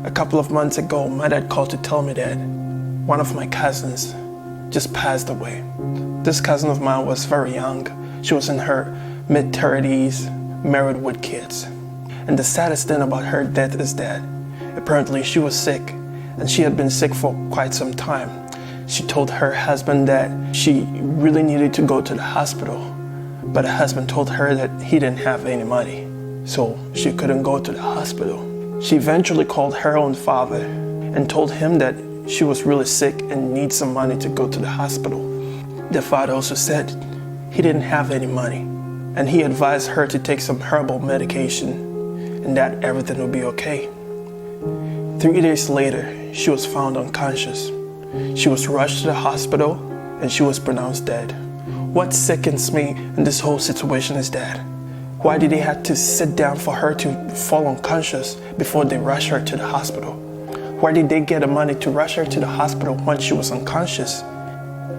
A couple of months ago, my dad called to tell me that one of my cousins just passed away. This cousin of mine was very young. She was in her mid-30s, married with kids. And the saddest thing about her death is that apparently she was sick, and she had been sick for quite some time. She told her husband that she really needed to go to the hospital, but her husband told her that he didn't have any money, so she couldn't go to the hospital. She eventually called her own father and told him that she was really sick and needs some money to go to the hospital. The father also said he didn't have any money, and he advised her to take some herbal medication and that everything would be okay. 3 days later, she was found unconscious. She was rushed to the hospital and she was pronounced dead. What sickens me in this whole situation is that why did they have to sit down for her to fall unconscious before they rush her to the hospital? Why did they get the money to rush her to the hospital when she was unconscious?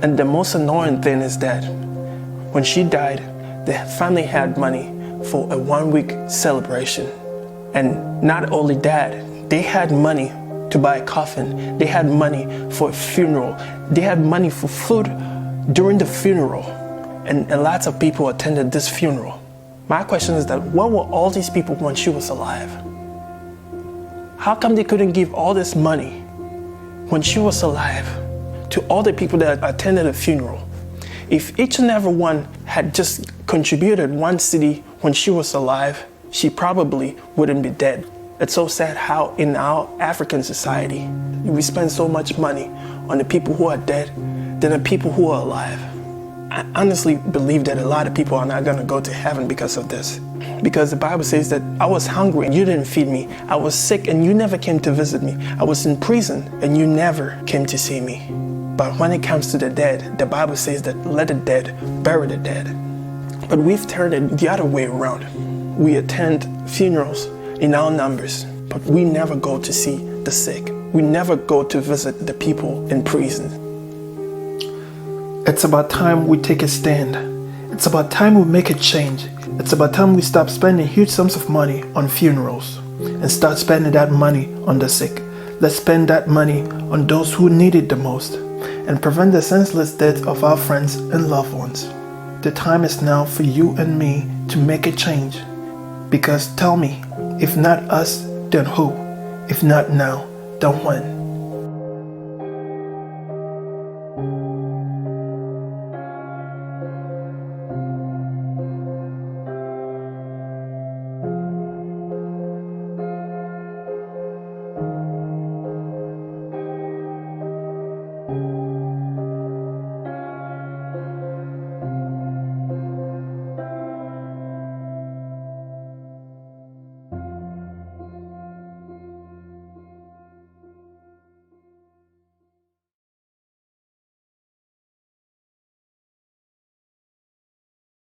And the most annoying thing is that when she died, the family had money for a 1-week celebration. And not only that, they had money to buy a coffin. They had money for a funeral. They had money for food during the funeral. And lots of people attended this funeral. My question is that where were all these people when she was alive? How come they couldn't give all this money when she was alive to all the people that attended the funeral? If each and every one had just contributed 1 cedi when she was alive, she probably wouldn't be dead. It's so sad how in our African society, we spend so much money on the people who are dead than the people who are alive. I honestly believe that a lot of people are not going to go to heaven because of this. Because the Bible says that I was hungry and you didn't feed me. I was sick and you never came to visit me. I was in prison and you never came to see me. But when it comes to the dead, the Bible says that let the dead bury the dead. But we've turned it the other way around. We attend funerals in our numbers, but we never go to see the sick. We never go to visit the people in prison. It's about time we take a stand. It's about time we make a change. It's about time we stop spending huge sums of money on funerals and start spending that money on the sick. Let's spend that money on those who need it the most and prevent the senseless death of our friends and loved ones. The time is now for you and me to make a change. Because tell me, if not us, then who? If not now, then when?